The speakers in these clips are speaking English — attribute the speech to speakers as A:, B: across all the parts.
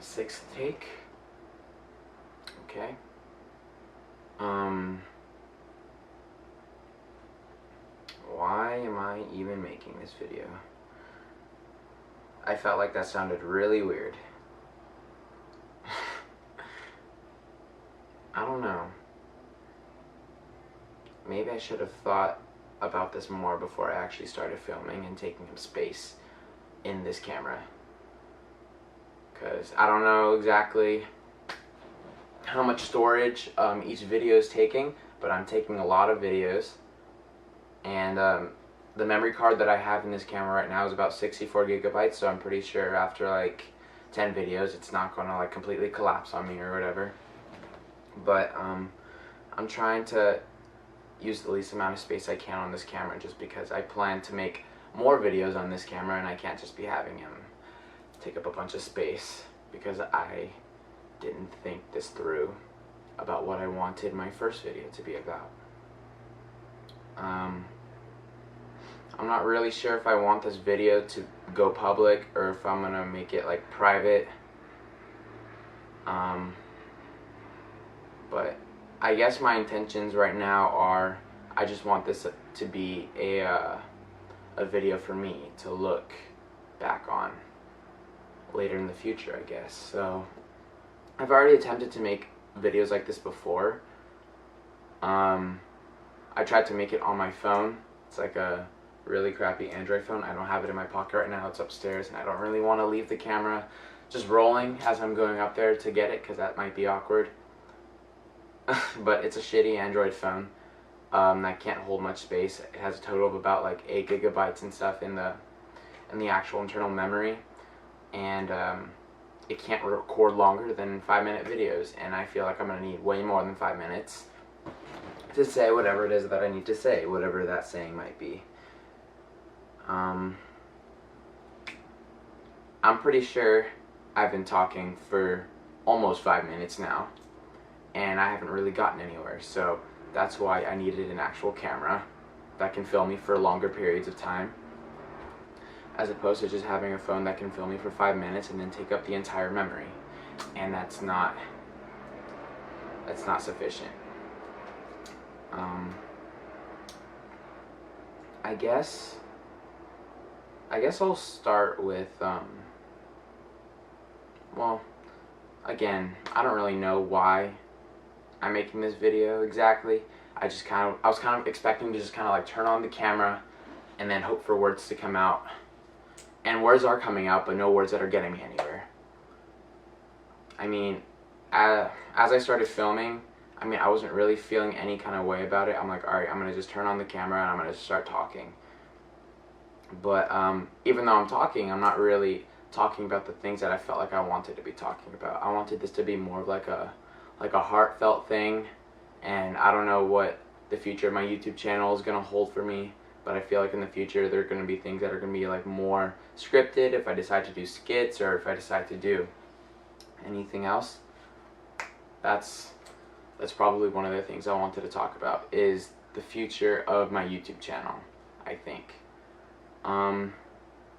A: Sixth take. Okay. Why am I even making this video? I felt like that sounded really weird. I don't know. Maybe I should have thought about this more before I actually started filming and taking up space in this camera. Because I don't know exactly how much storage each video is taking, but I'm taking a lot of videos. And the memory card that I have in this camera right now is about 64 gigabytes, so I'm pretty sure after like 10 videos it's not gonna like completely collapse on me or whatever. But I'm trying to use the least amount of space I can on this camera, just because I plan to make more videos on this camera and I can't just be having him take up a bunch of space, because I didn't think this through about what I wanted my first video to be about. I'm not really sure if I want this video to go public or if I'm gonna make it like private. But I guess my intentions right now are, I just want this to be a video for me to look back on later in the future, I guess. So I've already attempted to make videos like this before. I tried to make it on my phone. It's like a really crappy Android phone. I don't have it in my pocket right now. It's upstairs, and I don't really want to leave the camera just rolling as I'm going up there to get it, because that might be awkward. But it's a shitty Android phone that can't hold much space. It has a total of about like 8 gigabytes and stuff in the actual internal memory, and it can't record longer than 5-minute videos, and I feel like I'm gonna need way more than 5 minutes to say whatever it is that I need to say, whatever that saying might be. I'm pretty sure I've been talking for almost 5 minutes now, and I haven't really gotten anywhere, so that's why I needed an actual camera that can film me for longer periods of time, as opposed to just having a phone that can film me for 5 minutes and then take up the entire memory, and that's not sufficient. I guess I'll start with well, again, I don't really know why I'm making this video exactly. I was kind of expecting to just kind of like turn on the camera and then hope for words to come out. And words are coming out, but no words that are getting me anywhere. I mean, as I started filming, I wasn't really feeling any kind of way about it. I'm like, alright, I'm going to just turn on the camera and I'm going to start talking. But even though I'm talking, I'm not really talking about the things that I felt like I wanted to be talking about. I wanted this to be more of like a heartfelt thing, and I don't know what the future of my YouTube channel is going to hold for me, but I feel like in the future there are going to be things that are going to be like more scripted if I decide to do skits, or if I decide to do anything else. That's probably one of the things I wanted to talk about, is the future of my YouTube channel, I think.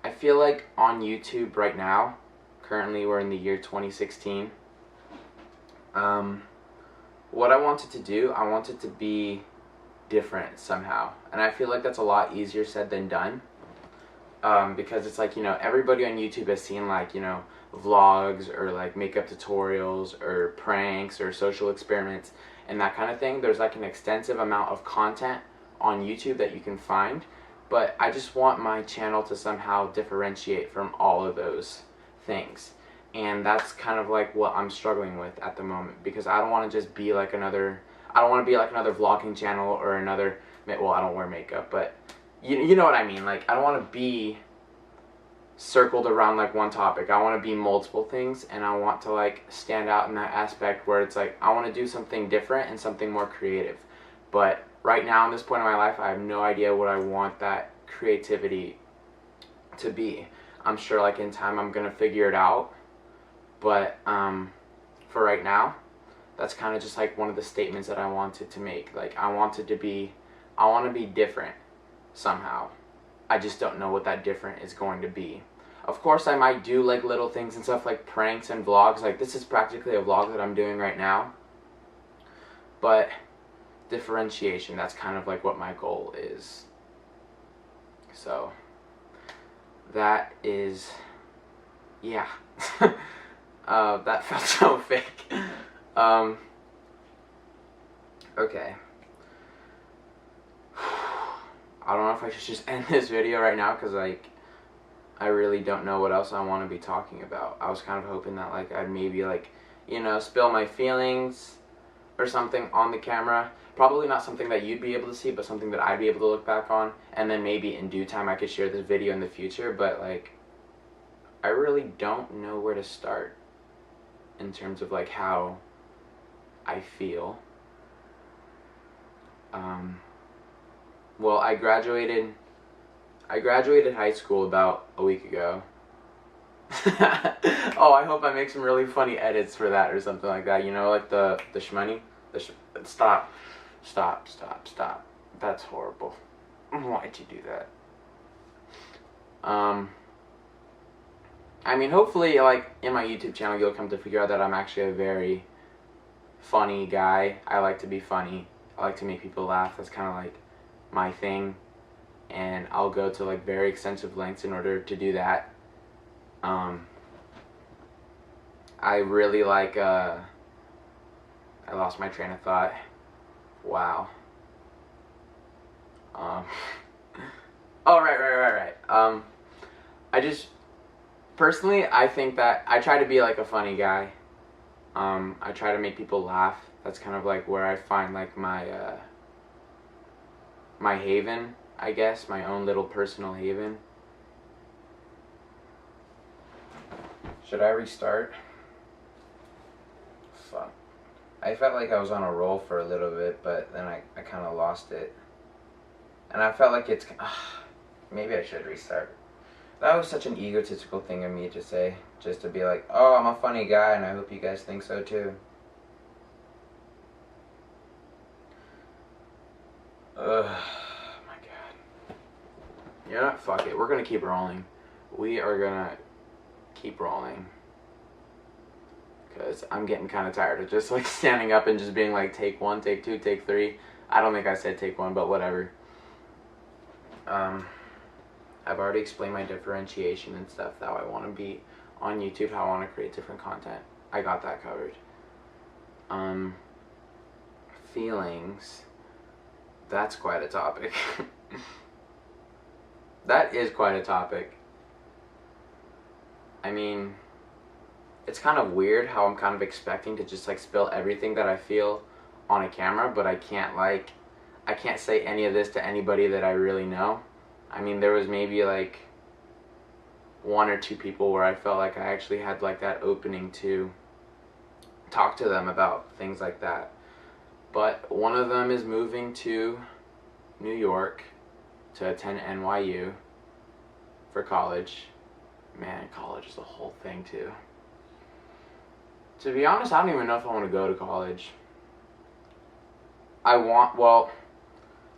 A: I feel like on YouTube right now, currently we're in the year 2016, what I wanted to do, I wanted to be different somehow, and I feel like that's a lot easier said than done, because it's like, you know, everybody on YouTube has seen like, you know, vlogs or like makeup tutorials or pranks or social experiments and that kind of thing. There's like an extensive amount of content on YouTube that you can find, but I just want my channel to somehow differentiate from all of those things, and that's kind of like what I'm struggling with at the moment, because I don't want to just be like another vlogging channel or another, well, I don't wear makeup, but you know what I mean. Like, I don't want to be circled around like one topic. I want to be multiple things, and I want to like stand out in that aspect where it's like I want to do something different and something more creative. But right now, in this point in my life, I have no idea what I want that creativity to be. I'm sure like in time I'm gonna figure it out, but for right now, that's kind of just like one of the statements that I wanted to make. Like, I want to be different somehow. I just don't know what that different is going to be. Of course, I might do like little things and stuff like pranks and vlogs. Like this is practically a vlog that I'm doing right now. But differentiation, that's kind of like what my goal is. So that is, yeah. That felt so fake. Okay. I don't know if I should just end this video right now, because like I really don't know what else I want to be talking about. I was kind of hoping that like I'd maybe like, you know, spill my feelings or something on the camera. Probably not something that you'd be able to see, but something that I'd be able to look back on, and then maybe in due time I could share this video in the future. But like I really don't know where to start in terms of like how I feel. Well, I graduated high school about a week ago. Oh, I hope I make some really funny edits for that or something like that. You know, like the shmoney. Stop. That's horrible. Why'd you do that? I mean, hopefully, like, in my YouTube channel, you'll come to figure out that I'm actually a very funny guy. I like to be funny. I like to make people laugh. That's kind of like my thing. And I'll go to, like, very extensive lengths in order to do that. I really like, I lost my train of thought. Wow. Oh, right. I just... Personally, I think that I try to be like a funny guy. I try to make people laugh. That's kind of like where I find like my my haven, I guess, my own little personal haven. Should I restart? Fuck. I felt like I was on a roll for a little bit, but then I kind of lost it. And I felt like it's... maybe I should restart. That was such an egotistical thing of me to say. Just to be like, oh, I'm a funny guy, and I hope you guys think so too. Ugh, my God. You know what? Fuck it. We're gonna keep rolling. We are gonna keep rolling. Because I'm getting kind of tired of just like standing up and just being like, take 1, take 2, take 3. I don't think I said take 1, but whatever. I've already explained my differentiation and stuff, how I want to be on YouTube, how I want to create different content. I got that covered. Feelings. That's quite a topic. That is quite a topic. I mean, it's kind of weird how I'm kind of expecting to just like spill everything that I feel on a camera, but I can't say any of this to anybody that I really know. I mean, there was maybe like 1 or 2 people where I felt like I actually had like that opening to talk to them about things like that. But one of them is moving to New York to attend NYU for college. Man, college is a whole thing too. To be honest, I don't even know if I want to go to college. Well,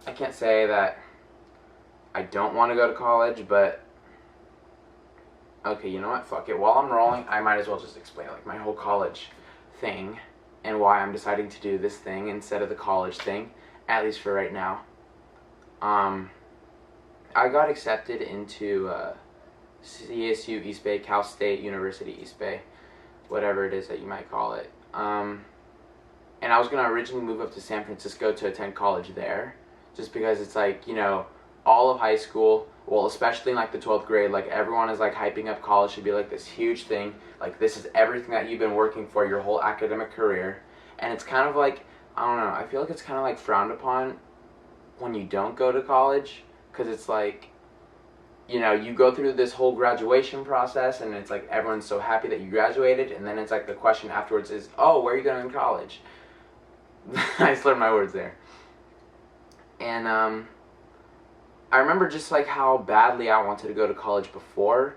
A: I can't say that I don't want to go to college, but okay, you know what? Fuck it. While I'm rolling, I might as well just explain like my whole college thing and why I'm deciding to do this thing instead of the college thing, at least for right now. I got accepted into CSU East Bay, Cal State University East Bay, whatever it is that you might call it. And I was going to originally move up to San Francisco to attend college there, just because it's like, you know, all of high school, well, especially in like the 12th grade, like everyone is like hyping up college to be like this huge thing. Like this is everything that you've been working for your whole academic career. And it's kind of like, I don't know, I feel like it's kind of like frowned upon when you don't go to college, because it's like, you know, you go through this whole graduation process and it's like everyone's so happy that you graduated, and then it's like the question afterwards is, oh, where are you going to college? I slurred my words there. And I remember just like how badly I wanted to go to college before,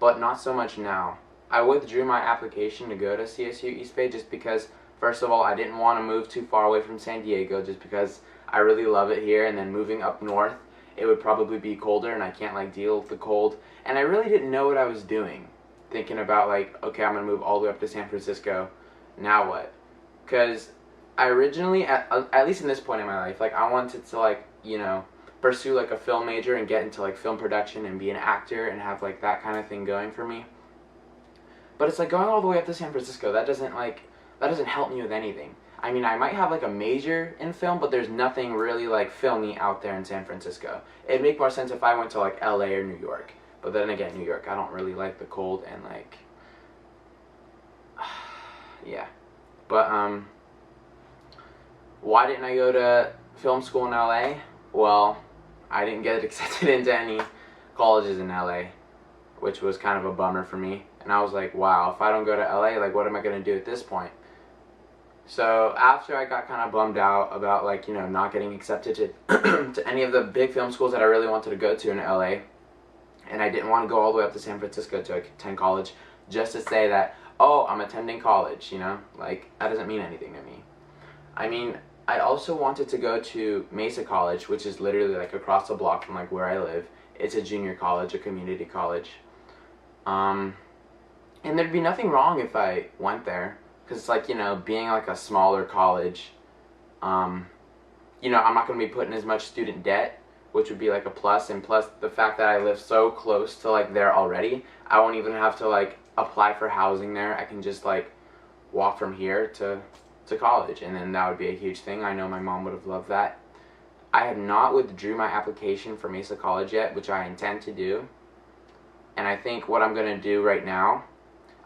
A: but not so much now. I withdrew my application to go to CSU East Bay just because, first of all, I didn't want to move too far away from San Diego just because I really love it here, and then moving up north, it would probably be colder and I can't like deal with the cold. And I really didn't know what I was doing. Thinking about like, okay, I'm going to move all the way up to San Francisco. Now what? Because I originally, at least in this point in my life, like I wanted to like, you know, pursue like a film major and get into like film production and be an actor and have like that kind of thing going for me. But it's like going all the way up to San Francisco, that doesn't help me with anything. I mean, I might have like a major in film, but there's nothing really like filmy out there in San Francisco. It'd make more sense if I went to like LA or New York. But then again, New York, I don't really like the cold and like, yeah. But why didn't I go to film school in LA? Well, I didn't get accepted into any colleges in LA, which was kind of a bummer for me. And I was like, wow, if I don't go to LA, like what am I going to do at this point? So after I got kind of bummed out about like, you know, not getting accepted to, to any of the big film schools that I really wanted to go to in LA, and I didn't want to go all the way up to San Francisco to attend college just to say that, oh, I'm attending college, you know? Like, that doesn't mean anything to me. I mean, I also wanted to go to Mesa College, which is literally like across the block from like where I live. It's a junior college, a community college. And there'd be nothing wrong if I went there, because it's like, you know, being like a smaller college, you know, I'm not going to be putting as much student debt, which would be like a plus, and plus the fact that I live so close to like there already, I won't even have to like apply for housing there. I can just like walk from here to college, and then that would be a huge thing. I know my mom would have loved that. I have not withdrew my application for Mesa College yet, which I intend to do. And I think what I'm going to do right now,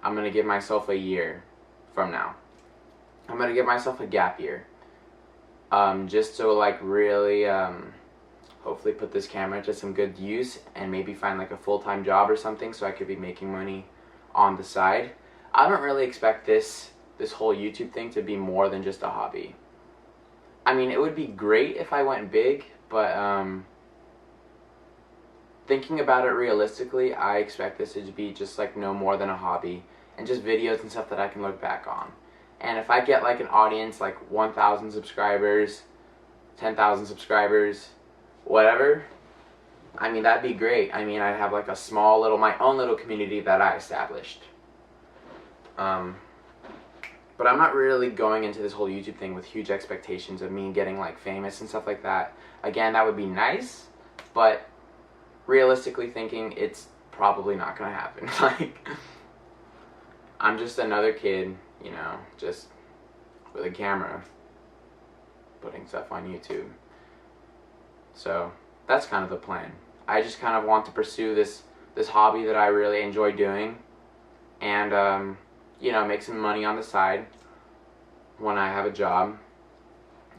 A: I'm going to give myself a year from now. I'm going to give myself a gap year. Just to like really hopefully put this camera to some good use and maybe find like a full-time job or something so I could be making money on the side. I don't really expect this whole YouTube thing to be more than just a hobby. I mean, it would be great if I went big, but thinking about it realistically, I expect this to be just like no more than a hobby and just videos and stuff that I can look back on. And if I get like an audience like 1,000 subscribers, 10,000 subscribers, whatever, I mean, that'd be great. I mean, I'd have like a small little, my own little community that I established. But I'm not really going into this whole YouTube thing with huge expectations of me getting like famous and stuff like that. Again, that would be nice, but realistically thinking, it's probably not gonna happen. Like, I'm just another kid, you know, just with a camera, putting stuff on YouTube. So that's kind of the plan. I just kind of want to pursue this hobby that I really enjoy doing, and you know, make some money on the side when I have a job.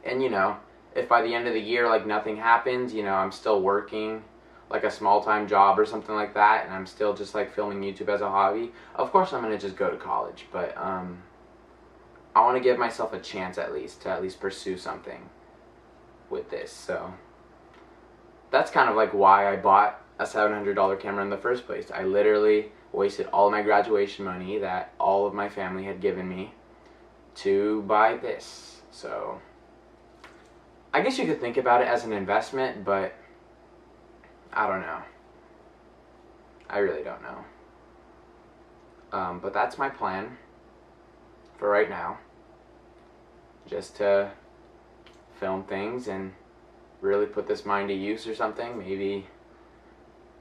A: And you know, if by the end of the year like nothing happens, you know, I'm still working like a small-time job or something like that, and I'm still just like filming YouTube as a hobby, of course I'm gonna just go to college. But I want to give myself a chance at least to pursue something with this. So that's kind of like why I bought a $700 camera in the first place. I literally wasted all of my graduation money that all of my family had given me to buy this. So I guess you could think about it as an investment, but I don't know. I really don't know. But that's my plan for right now. Just to film things and really put this mind to use or something. Maybe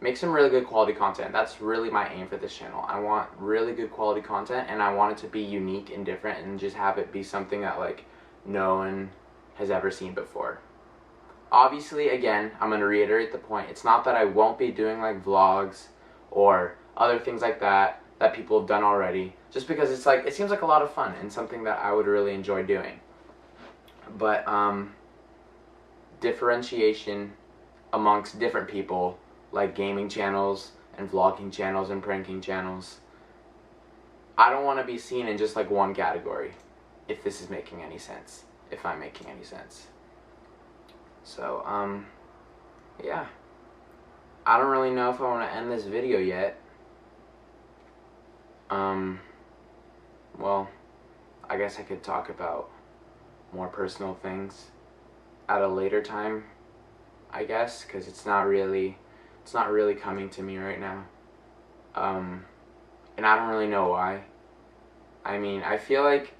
A: make some really good quality content. That's really my aim for this channel. I want really good quality content, and I want it to be unique and different, and just have it be something that like no one has ever seen before. Obviously, again, I'm going to reiterate the point. It's not that I won't be doing like vlogs or other things like that people have done already, just because it's like, it seems like a lot of fun and something that I would really enjoy doing. But differentiation amongst different people, like gaming channels and vlogging channels and pranking channels. I don't want to be seen in just like one category, if this is making any sense, if I'm making any sense. So yeah, I don't really know if I want to end this video yet. Well, I guess I could talk about more personal things at a later time. I guess, because it's not really coming to me right now. And I don't really know why. I mean, I feel like,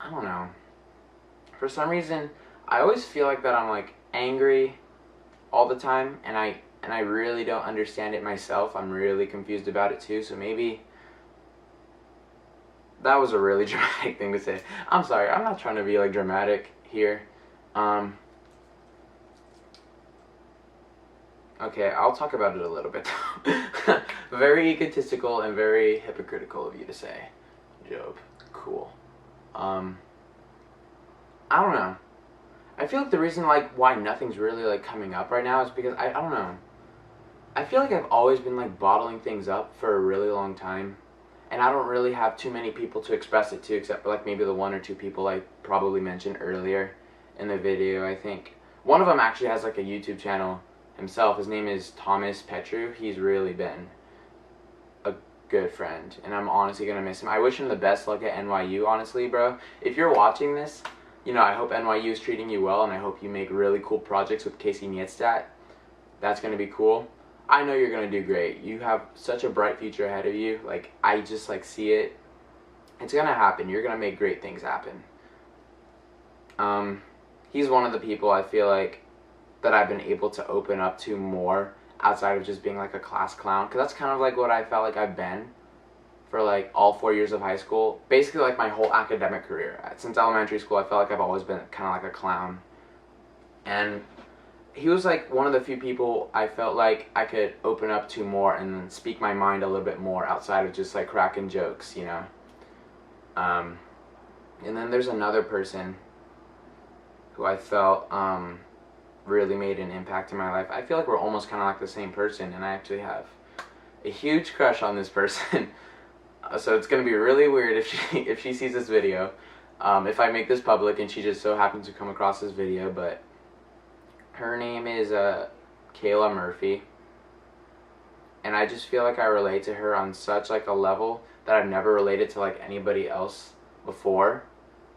A: I don't know. For some reason, I always feel like that I'm like angry all the time, and I really don't understand it myself. I'm really confused about it too. So maybe that was a really dramatic thing to say. I'm sorry. I'm not trying to be like dramatic here. Okay, I'll talk about it a little bit. Very egotistical and very hypocritical of you to say, Job. Cool. I don't know. I feel like the reason like why nothing's really like coming up right now is because I don't know. I feel like I've always been like bottling things up for a really long time, and I don't really have too many people to express it to, except for like maybe the one or two people I probably mentioned earlier in the video. I think one of them actually has like a YouTube channel himself. His name is Thomas Petru. He's really been a good friend, and I'm honestly gonna miss him. I wish him the best luck at NYU, honestly, bro. If you're watching this, you know, I hope NYU is treating you well, and I hope you make really cool projects with Casey Neistat. That's gonna be cool. I know you're gonna do great. You have such a bright future ahead of you. Like, I just like see it. It's gonna happen. You're gonna make great things happen. He's one of the people I feel like that I've been able to open up to more outside of just being like a class clown, because that's kind of like what I felt like I've been for like all 4 years of high school, basically like my whole academic career. Since elementary school, I felt like I've always been kind of like a clown, and he was like one of the few people I felt like I could open up to more and speak my mind a little bit more outside of just like cracking jokes, you know. And then there's another person who I felt really made an impact in my life. I feel like we're almost kind of like the same person, and I actually have a huge crush on this person. So it's gonna be really weird if she sees this video, if I make this public and she just so happens to come across this video. But her name is Kayla Murphy, and I just feel like I relate to her on such like a level that I've never related to like anybody else before.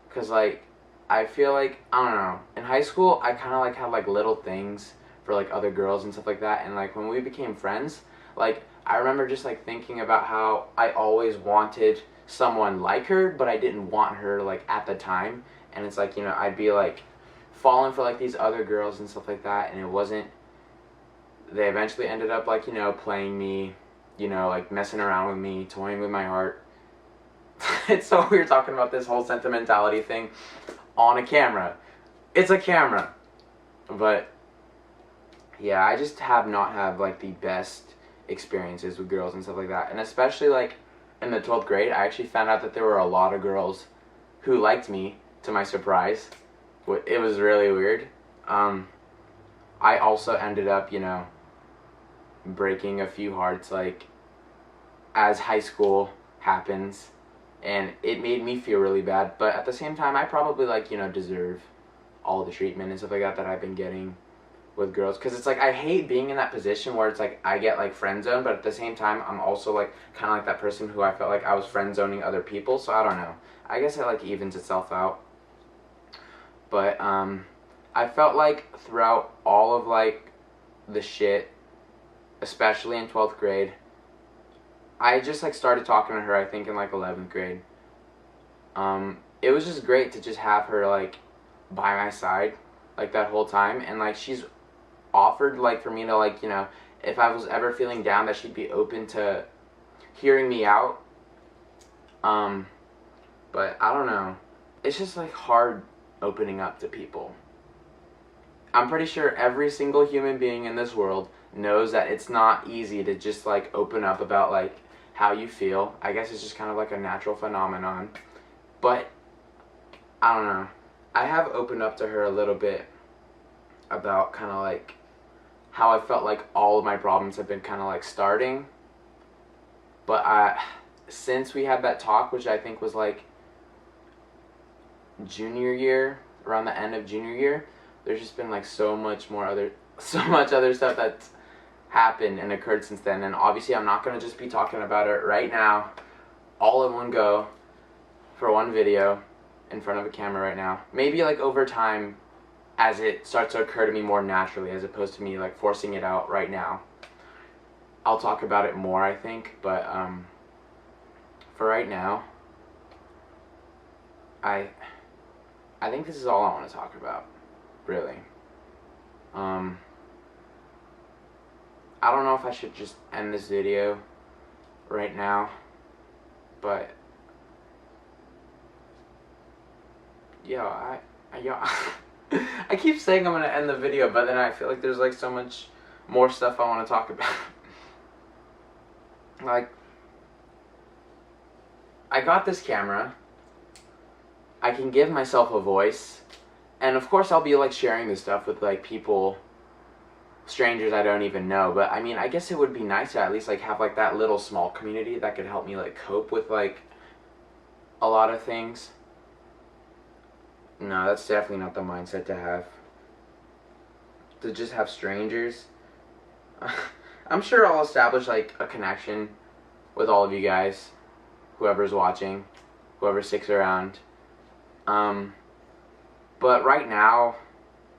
A: Cause like I feel like, I don't know, in high school I kind of like had like little things for like other girls and stuff like that, and like when we became friends, like I remember just like thinking about how I always wanted someone like her, but I didn't want her like at the time. And it's like, you know, I'd be like falling for like these other girls and stuff like that, and it wasn't, they eventually ended up like, you know, playing me, you know, like messing around with me, toying with my heart. It's so weird talking about this whole sentimentality thing on a camera. It's a camera. But yeah, I just have not had like the best experiences with girls and stuff like that. And especially like in the 12th grade, I actually found out that there were a lot of girls who liked me, to my surprise. It was really weird. I also ended up, you know, breaking a few hearts, like, as high school happens, and it made me feel really bad. But at the same time, I probably, like, you know, deserve all the treatment and stuff like that I've been getting with girls, because it's like I hate being in that position where it's like I get like friend zoned, but at the same time I'm also like kind of like that person who I felt like I was friend zoning other people. So I don't know, I guess it like evens itself out. But I felt like throughout all of like the shit, especially in 12th grade, I just like started talking to her, I think in like 11th grade. It was just great to just have her like by my side like that whole time, and like she's offered like for me to like, you know, if I was ever feeling down, that she'd be open to hearing me out. But I don't know, it's just like hard opening up to people. I'm pretty sure every single human being in this world knows that it's not easy to just like open up about like how you feel. I guess it's just kind of like a natural phenomenon. But I don't know, I have opened up to her a little bit about kind of like how I felt like all of my problems have been kind of like starting. But since we had that talk, which I think was like junior year, around the end of junior year, there's just been like so much other stuff that's happened and occurred since then. And obviously I'm not going to just be talking about it right now all in one go for one video in front of a camera right now. Maybe like over time as it starts to occur to me more naturally, as opposed to me like forcing it out right now. I'll talk about it more, I think, but for right now, I think this is all I want to talk about, really. I don't know if I should just end this video right now, but I keep saying I'm gonna end the video, but then I feel like there's like so much more stuff I want to talk about. Like, I got this camera, I can give myself a voice, and of course I'll be like sharing this stuff with like people, strangers I don't even know, but I mean, I guess it would be nice to at least like have like that little small community that could help me like cope with like a lot of things. No, that's definitely not the mindset to have. To just have strangers. I'm sure I'll establish like a connection with all of you guys, whoever's watching, whoever sticks around. But right now,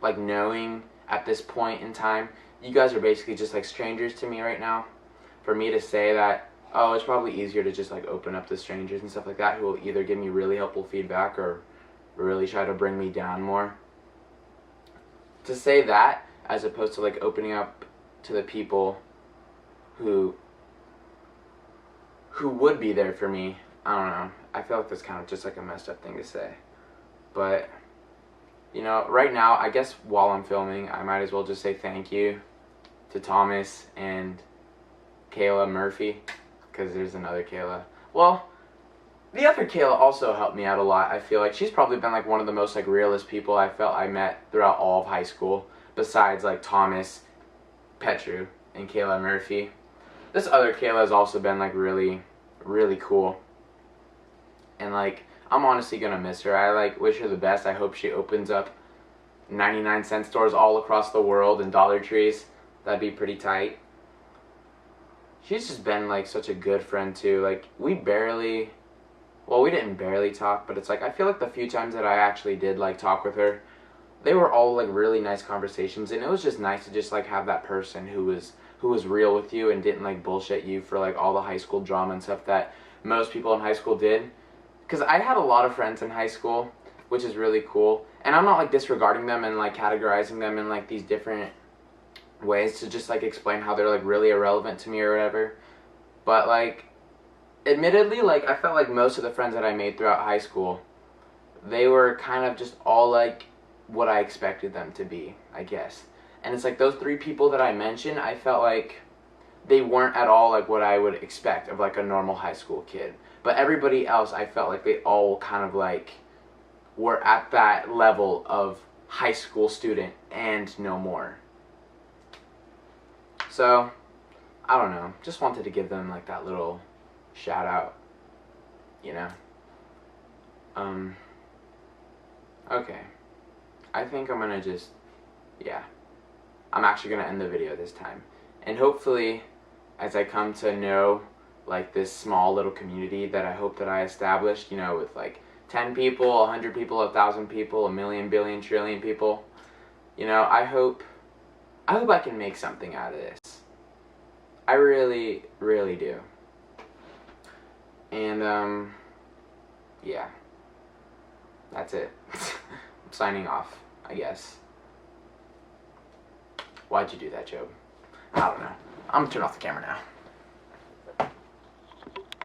A: like knowing at this point in time, you guys are basically just like strangers to me right now. For me to say that, oh, it's probably easier to just like open up to strangers and stuff like that who will either give me really helpful feedback or really try to bring me down more. To say that as opposed to like opening up to the people who would be there for me, I don't know. I feel like that's kind of just like a messed up thing to say. But, you know, right now, I guess while I'm filming, I might as well just say thank you to Thomas and Kayla Murphy, because there's another Kayla. Well, the other Kayla also helped me out a lot. I feel like she's probably been like one of the most like realist people I felt I met throughout all of high school, besides like Thomas, Petru, and Kayla Murphy. This other Kayla has also been like really, really cool. And like, I'm honestly gonna miss her. I like wish her the best. I hope she opens up 99-cent stores all across the world and Dollar Trees. That'd be pretty tight. She's just been like such a good friend too. Like, we didn't barely talk, but it's like I feel like the few times that I actually did like talk with her, they were all like really nice conversations, and it was just nice to just like have that person who was real with you and didn't like bullshit you for like all the high school drama and stuff that most people in high school did. Because I had a lot of friends in high school, which is really cool, and I'm not like disregarding them and like categorizing them in like these different ways to just like explain how they're like really irrelevant to me or whatever. But like, admittedly, like I felt like most of the friends that I made throughout high school, they were kind of just all like what I expected them to be, I guess. And it's like those three people that I mentioned, I felt like they weren't at all like what I would expect of like a normal high school kid. But everybody else, I felt like they all kind of like were at that level of high school student and no more. So, I don't know, just wanted to give them like that little shout out, you know. Okay, I think I'm gonna just, I'm actually gonna end the video this time, and hopefully as I come to know like this small little community that I hope that I established, you know, with like 10 people, 100 people, 1,000 people, a million, billion, trillion people, you know, I hope I can make something out of this. I really, really do. And, yeah. That's it. I'm signing off, I guess. Why'd you do that, Job? I don't know. I'm gonna turn off the camera now.